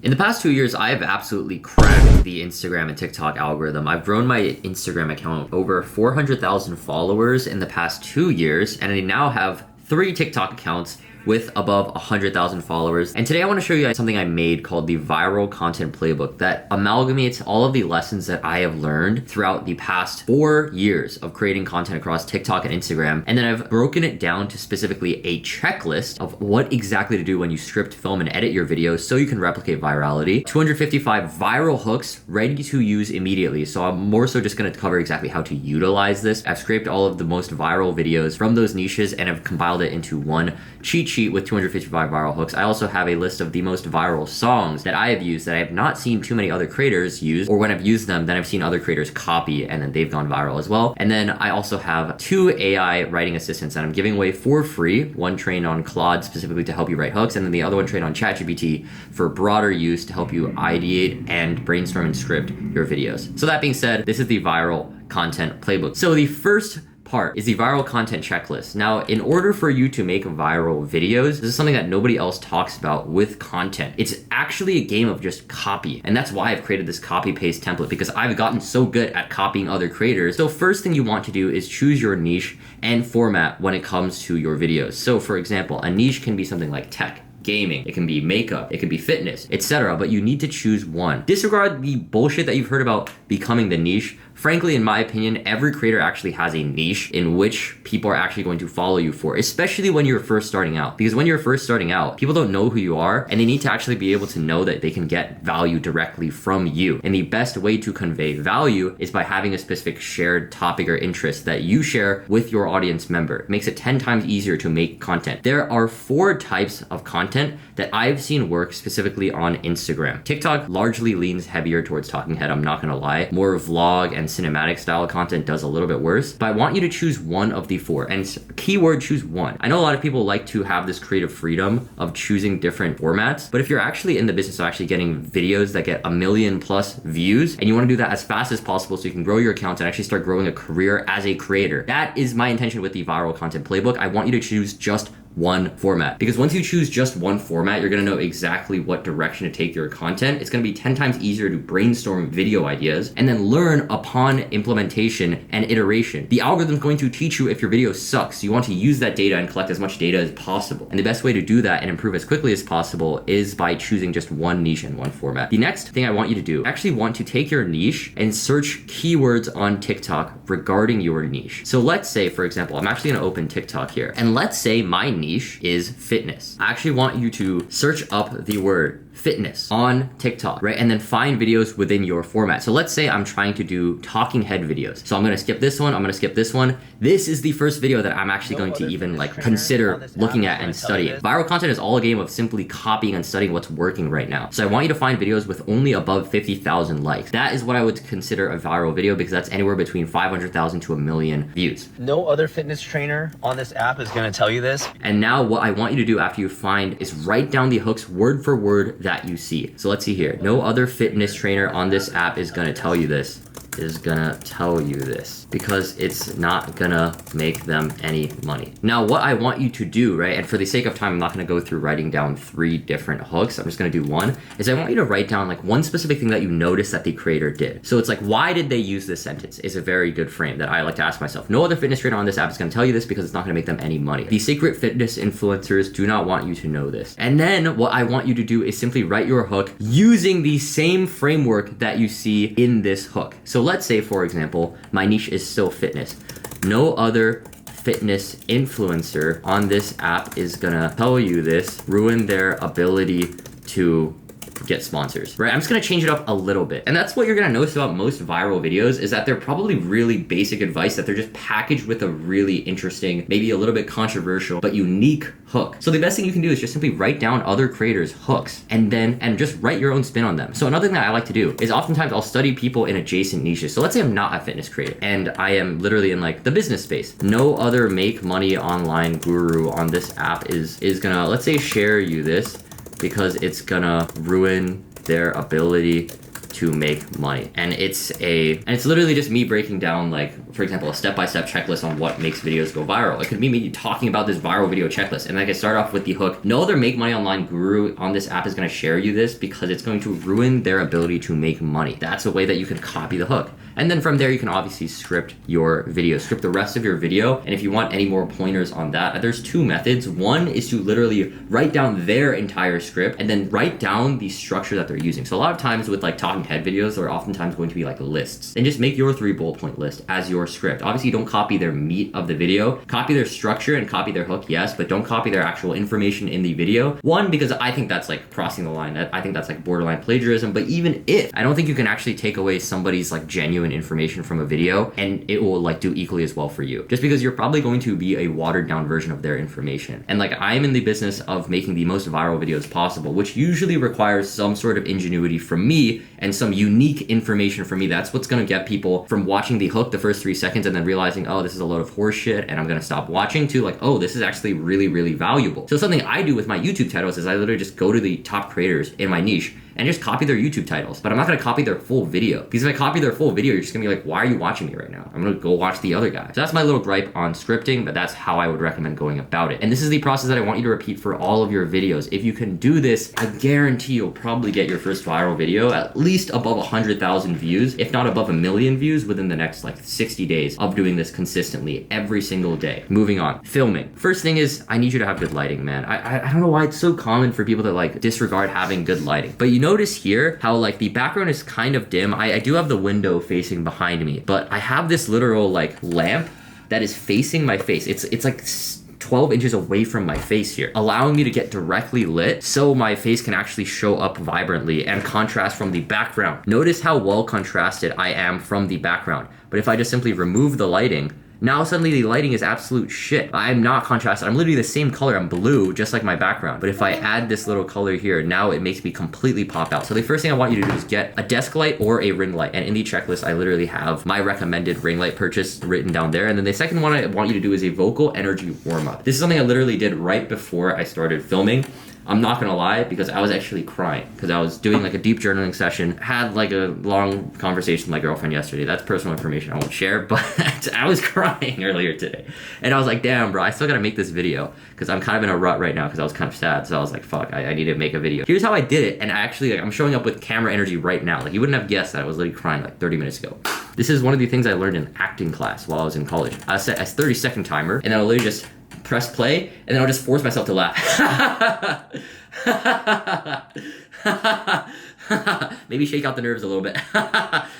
In the past 2 years, I have absolutely cracked the Instagram and TikTok algorithm. I've grown my Instagram account over 400,000 followers in the past 2 years, and I now have 3 TikTok accounts with above 100,000 followers. And today I want to show you guys something I made called the Viral Content Playbook that amalgamates all of the lessons that I have learned throughout the past 4 years of creating content across TikTok and Instagram. And then I've broken it down to specifically a checklist of what exactly to do when you script, film, and edit your videos so you can replicate virality. 255 viral hooks ready to use immediately. So I'm more so just going to cover exactly how to utilize this. I've scraped all of the most viral videos from those niches and have compiled it into one cheat sheet with 255 viral hooks. I also have a list of the most viral songs that I have used that I have not seen too many other creators use, or when I've used them, then I've seen other creators copy and then they've gone viral as well. And then I also have 2 AI writing assistants that I'm giving away for free. One trained on Claude specifically to help you write hooks, and then the other one trained on ChatGPT for broader use to help you ideate and brainstorm and script your videos. So that being said, this is the Viral Content Playbook. So the first part is the viral content checklist. Now, in order for you to make viral videos, this is something that nobody else talks about with content. It's actually a game of just copy. And that's why I've created this copy paste template, because I've gotten so good at copying other creators. So first thing you want to do is choose your niche and format when it comes to your videos. So for example, a niche can be something like tech, gaming, it can be makeup, it can be fitness, etc. But you need to choose one. Disregard the bullshit that you've heard about becoming the niche. Frankly, in my opinion, every creator actually has a niche in which people are actually going to follow you for, especially when you're first starting out. Because when you're first starting out, people don't know who you are, and they need to actually be able to know that they can get value directly from you. And the best way to convey value is by having a specific shared topic or interest that you share with your audience member. It makes it 10 times easier to make content. There are 4 types of content that I've seen work specifically on Instagram. TikTok largely leans heavier towards talking head, I'm not gonna lie. More vlog and cinematic style content does a little bit worse, but I want you to choose one of the 4, and keyword, choose one. I know a lot of people like to have this creative freedom of choosing different formats, but if you're actually in the business of actually getting videos that get 1 million plus views, and you want to do that as fast as possible so you can grow your accounts and actually start growing a career as a creator, that is my intention with the Viral Content Playbook. I want you to choose just one format, because once you choose just one format, you're going to know exactly what direction to take your content. It's going to be 10 times easier to brainstorm video ideas and then learn upon implementation and iteration. The algorithm is going to teach you if your video sucks. You want to use that data and collect as much data as possible. And the best way to do that and improve as quickly as possible is by choosing just one niche and one format. The next thing I want you to do, I actually want to take your niche and search keywords on TikTok regarding your niche. So let's say, for example, I'm actually going to open TikTok here, and let's say my niche is fitness. I actually want you to search up the word fitness on TikTok, right? And then find videos within your format. So let's say I'm trying to do talking head videos. So I'm gonna skip this one, I'm gonna skip this one. This is the first video that I'm actually going to even consider looking at and studying. Viral content is all a game of simply copying and studying what's working right now. So I want you to find videos with only above 50,000 likes. That is what I would consider a viral video, because that's anywhere between 500,000 to 1 million views. No other fitness trainer on this app is gonna tell you this. And now what I want you to do after you find is write down the hooks word for word that you see. So let's see here. No other fitness trainer on this app is gonna tell you this. Because it's not gonna make them any money. Now, what I want you to do, right, and for the sake of time, I'm not gonna go through writing down 3 different hooks. I'm just gonna do one, is I want you to write down like one specific thing that you noticed that the creator did. So it's like, why did they use this sentence is a very good frame that I like to ask myself. No other fitness trainer on this app is gonna tell you this because it's not gonna make them any money. The secret fitness influencers do not want you to know this. And then what I want you to do is simply write your hook using the same framework that you see in this hook. So let's say, for example, my niche is still fitness. No other fitness influencer on this app is gonna tell you this, ruin their ability to get sponsors, right? I'm just gonna change it up a little bit. And that's what you're gonna notice about most viral videos, is that they're probably really basic advice that they're just packaged with a really interesting, maybe a little bit controversial, but unique hook. So the best thing you can do is just simply write down other creators' hooks and just write your own spin on them. So another thing that I like to do is oftentimes I'll study people in adjacent niches. So let's say I'm not a fitness creator and I am literally in like the business space. No other make money online guru on this app is gonna, let's say, share you this because it's gonna ruin their ability to make money. And it's literally just me breaking down, like, for example, a step-by-step checklist on what makes videos go viral. It could be me talking about this viral video checklist, and like I start off with the hook. No other make money online guru on this app is going to share you this because it's going to ruin their ability to make money. That's a way that you can copy the hook. And then from there, you can obviously script your video, script the rest of your video. And if you want any more pointers on that, there's two methods. One is to literally write down their entire script and then write down the structure that they're using. So a lot of times with like talking head videos, they're oftentimes going to be like lists. And just make your 3 bullet point list as your script. Obviously, don't copy their meat of the video. Copy their structure and copy their hook, yes, but don't copy their actual information in the video. One, because I think that's like crossing the line. I think that's like borderline plagiarism. But even if, I don't think you can actually take away somebody's like genuine information from a video and it will like do equally as well for you. Just because you're probably going to be a watered down version of their information. And like I'm in the business of making the most viral videos possible, which usually requires some sort of ingenuity from me and some unique information from me. That's what's going to get people from watching the hook the first 3 seconds and then realizing, oh, this is a load of horse shit and I'm going to stop watching, to like, oh, this is actually really, really valuable. So something I do with my YouTube titles is I literally just go to the top creators in my niche and just copy their YouTube titles. But I'm not gonna copy their full video, because if I copy their full video, you're just gonna be like, why are you watching me right now? I'm gonna go watch the other guy. So that's my little gripe on scripting, but that's how I would recommend going about it. And this is the process that I want you to repeat for all of your videos. If you can do this, I guarantee you'll probably get your first viral video at least above 100,000 views, if not above 1 million views within the next like 60 days of doing this consistently every single day. Moving on, filming. First thing is, I need you to have good lighting, man. I don't know why it's so common for people to like disregard having good lighting, but you notice here how like the background is kind of dim. I do have the window facing behind me, but I have this literal like lamp that is facing my face. It's like 12 inches away from my face here, allowing me to get directly lit so my face can actually show up vibrantly and contrast from the background. Notice how well contrasted I am from the background. But if I just simply remove the lighting, now suddenly the lighting is absolute shit. I'm not contrasted. I'm literally the same color. I'm blue, just like my background. But if I add this little color here, now it makes me completely pop out. So the first thing I want you to do is get a desk light or a ring light. And in the checklist, I literally have my recommended ring light purchase written down there. And then the second one I want you to do is a vocal energy warm up. This is something I literally did right before I started filming. I'm not gonna lie, because I was actually crying because I was doing like a deep journaling session, had like a long conversation with my girlfriend yesterday. That's personal information I won't share, but I was crying earlier today. And I was like, damn, bro, I still gotta make this video because I'm kind of in a rut right now because I was kind of sad. So I was like, fuck, I need to make a video. Here's how I did it. And actually, like, I'm showing up with camera energy right now. Like, you wouldn't have guessed that I was literally crying like 30 minutes ago. This is one of the things I learned in acting class while I was in college. I set a 30-second timer, and then I'll literally just press play, and then I'll just force myself to laugh. Maybe shake out the nerves a little bit.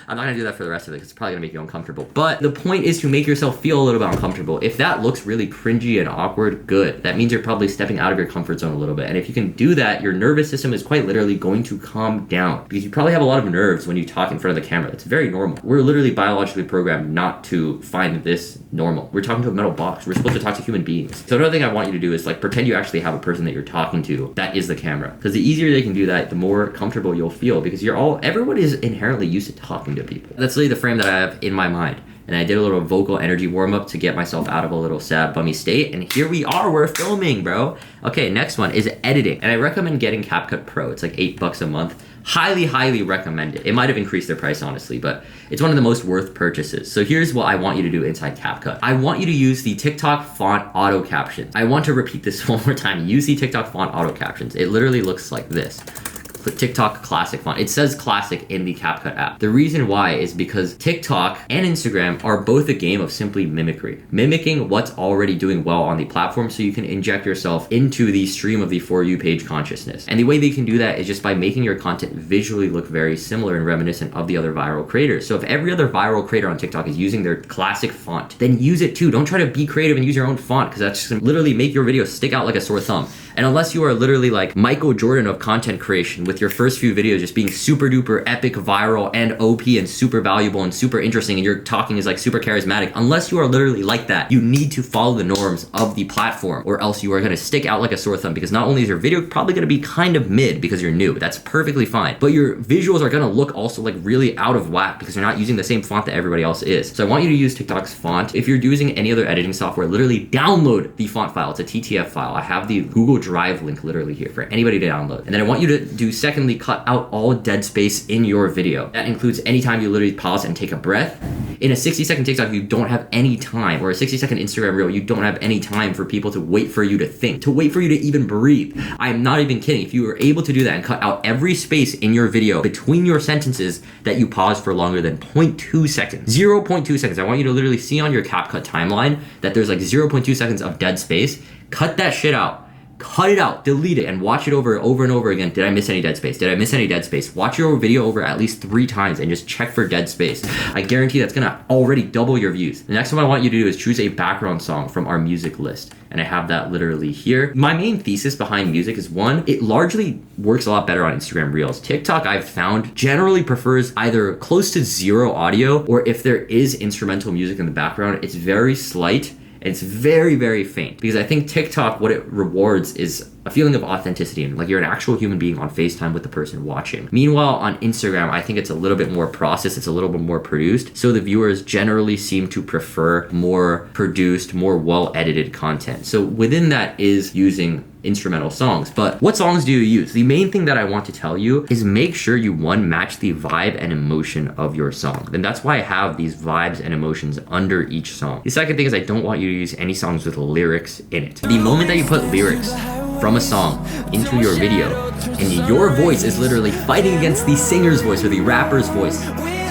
I'm not gonna do that for the rest of it because it's probably gonna make you uncomfortable. But the point is to make yourself feel a little bit uncomfortable. If that looks really cringy and awkward, good. That means you're probably stepping out of your comfort zone a little bit. And if you can do that, your nervous system is quite literally going to calm down, because you probably have a lot of nerves when you talk in front of the camera. It's very normal. We're literally biologically programmed not to find this normal. We're talking to a metal box. We're supposed to talk to human beings. So another thing I want you to do is like pretend you actually have a person that you're talking to that is the camera. Because the easier they can do that, the more comfortable you'll feel, because everyone is inherently used to talking to people. That's literally the frame that I have in my mind. And I did a little vocal energy warm up to get myself out of a little sad, bummy state. And here we are, we're filming, bro. Okay, next one is editing. And I recommend getting CapCut Pro. It's like $8 a month. Highly, highly recommend it. It might have increased their price, honestly, but it's one of the most worth purchases. So here's what I want you to do inside CapCut. I want you to use the TikTok font auto captions. I want to repeat this one more time. Use the TikTok font auto captions. It literally looks like this. TikTok classic font. It says classic in the CapCut app. The reason why is because TikTok and Instagram are both a game of simply mimicry. Mimicking what's already doing well on the platform so you can inject yourself into the stream of the For You page consciousness. And the way they can do that is just by making your content visually look very similar and reminiscent of the other viral creators. So if every other viral creator on TikTok is using their classic font, then use it too. Don't try to be creative and use your own font, because that's just literally make your video stick out like a sore thumb. And unless you are literally like Michael Jordan of content creation, with your first few videos just being super duper epic, viral, and OP, and super valuable and super interesting, and your talking is like super charismatic, unless you are literally like that, you need to follow the norms of the platform, or else you are gonna stick out like a sore thumb, because not only is your video probably gonna be kind of mid because you're new, that's perfectly fine, but your visuals are gonna look also like really out of whack because you're not using the same font that everybody else is. So I want you to use TikTok's font. If you're using any other editing software, literally download the font file. It's a TTF file. I have the Google Drive link literally here for anybody to download. And then I want you to do secondly cut out all dead space in your video. That includes anytime you literally pause and take a breath. In a 60-second TikTok, you don't have any time, or a 60-second Instagram reel, you don't have any time for people to wait for you to think, to wait for you to even breathe. I'm not even kidding. If you were able to do that and cut out every space in your video between your sentences that you pause for longer than 0.2 seconds, 0.2 seconds, I want you to literally see on your CapCut timeline that there's like 0.2 seconds of dead space. Cut that shit out. Cut it out, delete it, and watch it over and over again. Did I miss any dead space? Did I miss any dead space? Watch your video over at least 3 times and just check for dead space. I guarantee that's gonna already double your views. The next one I want you to do is choose a background song from our music list. And I have that literally here. My main thesis behind music is, one, it largely works a lot better on Instagram Reels. TikTok, I've found, generally prefers either close to 0 audio, or if there is instrumental music in the background, it's very slight. It's very, very faint, because I think TikTok, what it rewards is a feeling of authenticity, and like you're an actual human being on FaceTime with the person watching. Meanwhile, on Instagram, I think it's a little bit more processed, it's a little bit more produced, so the viewers generally seem to prefer more produced, more well-edited content. So within that is using instrumental songs. But what songs do you use? The main thing that I want to tell you is make sure you, one, match the vibe and emotion of your song. And that's why I have these vibes and emotions under each song. The second thing is I don't want you to use any songs with lyrics in it. The moment that you put lyrics from a song into your video and your voice is literally fighting against the singer's voice or the rapper's voice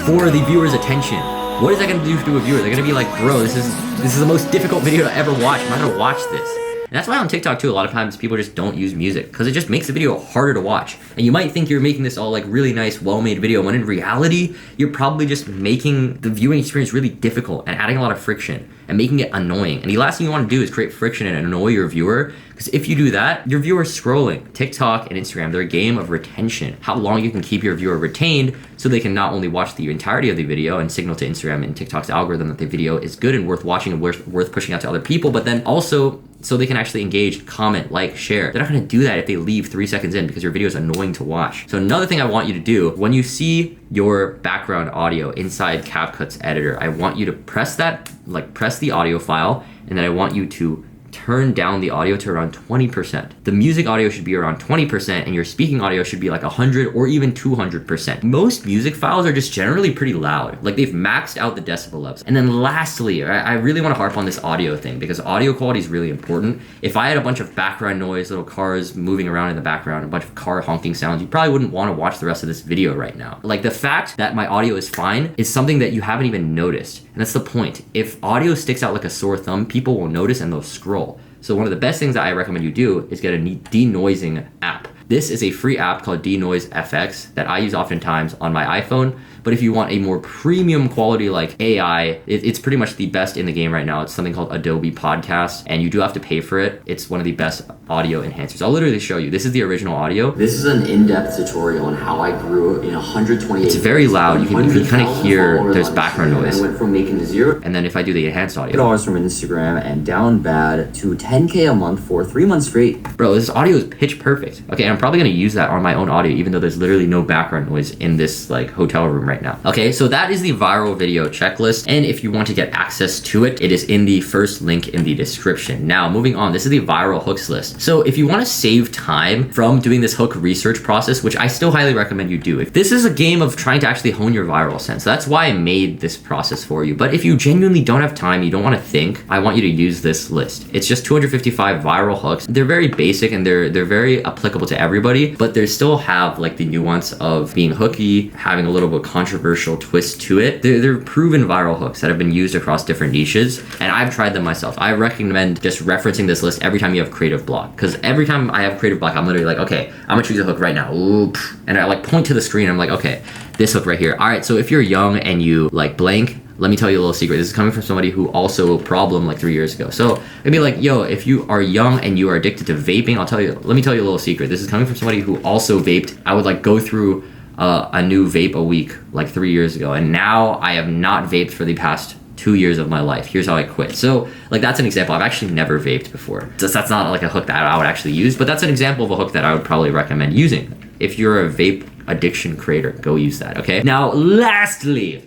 for the viewer's attention, what is that gonna do to a viewer? They're gonna be like, bro, this is the most difficult video to ever watch. I'm not gonna watch this. And that's why on TikTok too, a lot of times people just don't use music because it just makes the video harder to watch. And you might think you're making this all like really nice, well-made video, when in reality, you're probably just making the viewing experience really difficult and adding a lot of friction and making it annoying. And the last thing you want to do is create friction and annoy your viewer, because if you do that, your viewer's scrolling. TikTok and Instagram, they're a game of retention. How long you can keep your viewer retained so they can not only watch the entirety of the video and signal to Instagram and TikTok's algorithm that the video is good and worth watching and worth pushing out to other people, but then also so they can actually engage, comment, like, share. They're not gonna do that if they leave 3 seconds in because your video is annoying to watch. So another thing I want you to do, when you see your background audio inside CapCut's editor, I want you to press the audio file, and then I want you to turn down the audio to around 20%. The music audio should be around 20%, and your speaking audio should be like 100 or even 200%. Most music files are just generally pretty loud. Like they've maxed out the decibel levels. And then lastly, I really want to harp on this audio thing because audio quality is really important. If I had a bunch of background noise, little cars moving around in the background, a bunch of car honking sounds, you probably wouldn't want to watch the rest of this video right now. Like the fact that my audio is fine is something that you haven't even noticed. And that's the point. If audio sticks out like a sore thumb, people will notice and they'll scroll. So one of the best things that I recommend you do is get a denoising app. This is a free app called Denoise FX that I use oftentimes on my iPhone. But if you want a more premium quality like AI, it's pretty much the best in the game right now. It's something called Adobe Podcast, and you do have to pay for it. It's one of the best audio enhancers. I'll literally show you. This is the original audio. This is an in-depth tutorial on how I grew in 128. It's very loud. You can kind of hear there's background noise. I went from making 0. And then if I do the enhanced audio, $100 from Instagram and down bad to 10K a month for 3 months straight. Bro, this audio is pitch perfect. Okay, I'm probably gonna use that on my own audio, even though there's literally no background noise in this like hotel room right now. Okay, so that is the viral video checklist. And if you want to get access to it, it is in the first link in the description. Now, moving on, this is the viral hooks list. So if you want to save time from doing this hook research process, which I still highly recommend you do, if this is a game of trying to actually hone your viral sense. So that's why I made this process for you. But if you genuinely don't have time, you don't want to think, I want you to use this list. It's just 255 viral hooks. They're very basic and they're very applicable to everybody, but they still have like the nuance of being hooky, having a little bit controversial twist to it. They're proven viral hooks that have been used across different niches, and I've tried them myself. I recommend just referencing this list every time you have creative block, because every time I have creative block, I'm literally like, okay, I'm gonna choose a hook right now. Ooh, and I like point to the screen. I'm like, okay, this hook right here. All right, so if you're young and you like blank, let me tell you a little secret. This is coming from somebody who also problem like 3 years ago. So it'd be like, yo, if you are young and you are addicted to vaping, let me tell you a little secret. This is coming from somebody who also vaped. I would like go through a new vape a week like 3 years ago, and now I have not vaped for the past 2 years of my life. Here's how I quit. So like that's an example. I've actually never vaped before. Just that's not like a hook that I would actually use, but that's an example of a hook that I would probably recommend using. If you're a vape addiction creator, go use that, okay? Now, lastly,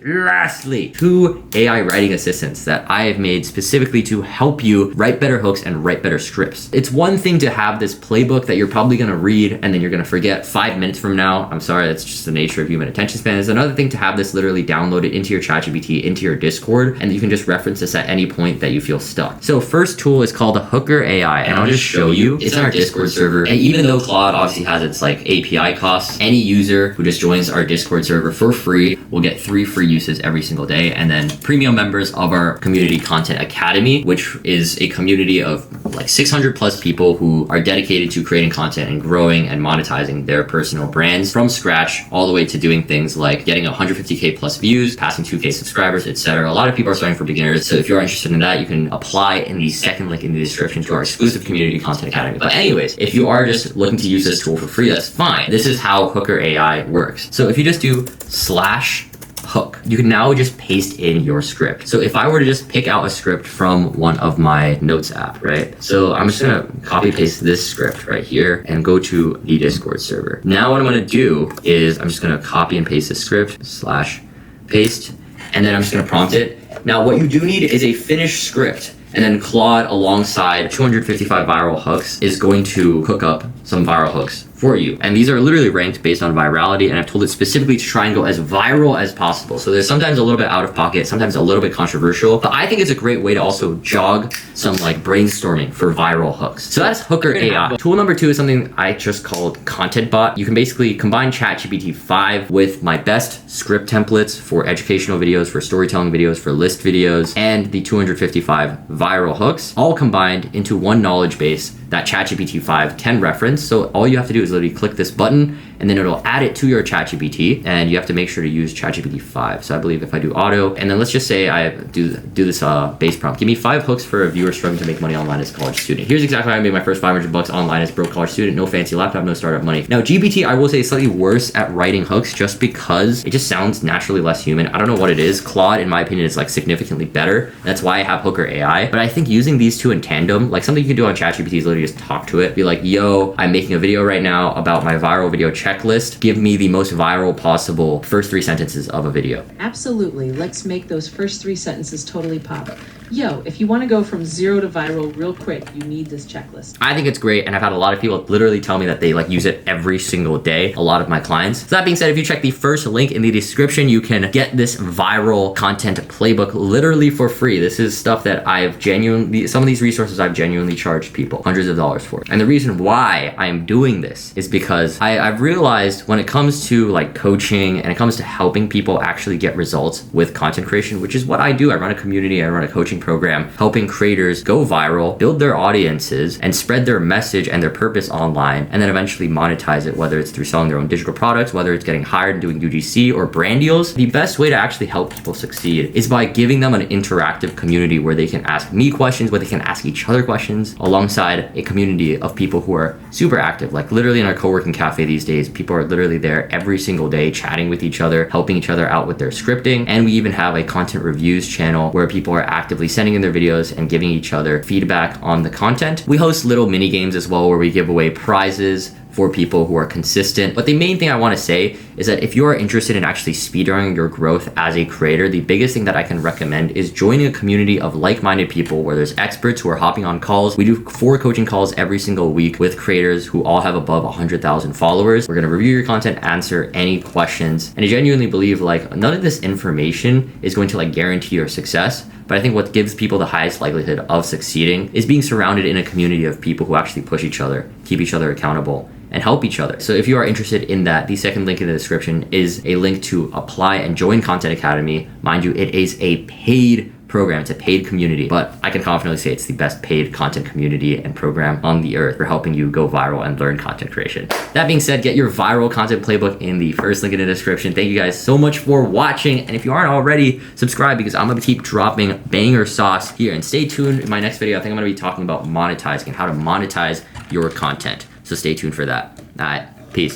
2 AI writing assistants that I have made specifically to help you write better hooks and write better scripts. It's one thing to have this playbook that you're probably gonna read and then you're gonna forget 5 minutes from now. I'm sorry, that's just the nature of human attention span. It's another thing to have this literally downloaded into your ChatGPT, into your Discord, and you can just reference this at any point that you feel stuck. So first tool is called Hooker AI, and I'll just show you. It's on our Discord server, and even though Claude obviously has its like API costs, any user who just joins our Discord server for free will get 3 free uses every single day, and then premium members of our community content academy, which is a community of like 600 plus people who are dedicated to creating content and growing and monetizing their personal brands from scratch, all the way to doing things like getting 150k plus views, passing 2k subscribers, etc. A lot of people are starting for beginners, so if you're interested in that, you can apply in the second link in the description to our exclusive community content academy. But anyways, if you are just looking to use this tool for free, that's fine. This is how Hooker AI works. So if you just do /hook, you can now just paste in your script. So if I were to just pick out a script from one of my notes app, right? So I'm just gonna copy paste this script right here and go to the Discord server. Now what I'm gonna do is I'm just gonna copy and paste the script /paste, and then I'm just gonna prompt it. Now what you do need is a finished script, and then Claude alongside 255 viral hooks is going to cook up some viral hooks for you. And these are literally ranked based on virality, and I've told it specifically to try and go as viral as possible. So there's sometimes a little bit out of pocket, sometimes a little bit controversial, but I think it's a great way to also jog some like brainstorming for viral hooks. So that's Hooker AI. Tool number 2 is something I just called Content Bot. You can basically combine ChatGPT 5 with my best script templates for educational videos, for storytelling videos, for list videos, and the 255 viral hooks, all combined into one knowledge base that ChatGPT 5 can reference. So all you have to do is literally click this button, and then it'll add it to your ChatGPT, and you have to make sure to use ChatGPT 5. So I believe if I do auto, and then let's just say I do this base prompt, give me 5 hooks for a viewer struggling to make money online as a college student. Here's exactly how I made my first $500 online as a broke college student. No fancy laptop, no startup money. Now GPT, I will say, is slightly worse at writing hooks just because it just sounds naturally less human. I don't know what it is. Claude, in my opinion, is like significantly better. That's why I have Hooker AI. But I think using these two in tandem, like something you can do on ChatGPT is literally just talk to it. Be like, yo, I'm making a video right now about my viral video checklist. Give me the most viral possible first 3 sentences of a video. Absolutely. Let's make those first 3 sentences totally pop. Yo, if you want to go from 0 to viral real quick, you need this checklist. I think it's great, and I've had a lot of people literally tell me that they like use it every single day, a lot of my clients. So that being said, if you check the first link in the description, you can get this viral content playbook literally for free. This is stuff that some of these resources I've genuinely charged people hundreds of dollars for. And the reason why I am doing this is because I've realized when it comes to like coaching and it comes to helping people actually get results with content creation, which is what I do. I run a community, I run a coaching program, helping creators go viral, build their audiences, and spread their message and their purpose online, and then eventually monetize it, whether it's through selling their own digital products, whether it's getting hired and doing UGC or brand deals. The best way to actually help people succeed is by giving them an interactive community where they can ask me questions, where they can ask each other questions, alongside a community of people who are super active. Like literally in our co-working cafe these days, people are literally there every single day chatting with each other, helping each other out with their scripting. And we even have a content reviews channel where people are actively sending in their videos and giving each other feedback on the content. We host little mini games as well where we give away prizes for people who are consistent. But the main thing I want to say is that if you are interested in actually speedrunning your growth as a creator, the biggest thing that I can recommend is joining a community of like-minded people where there's experts who are hopping on calls. We do 4 coaching calls every single week with creators who all have above 100,000 followers. We're going to review your content, answer any questions. And I genuinely believe like none of this information is going to like guarantee your success. But I think what gives people the highest likelihood of succeeding is being surrounded in a community of people who actually push each other, keep each other accountable, and help each other. So if you are interested in that, the second link in the description is a link to apply and join Content Academy. Mind you, it is a paid program. It's a paid community, but I can confidently say it's the best paid content community and program on the earth for helping you go viral and learn content creation. That being said, get your viral content playbook in the first link in the description. Thank you guys so much for watching. And if you aren't already, subscribe because I'm going to keep dropping banger sauce here. And stay tuned in my next video. I think I'm going to be talking about monetizing and how to monetize your content. So stay tuned for that. All right, peace.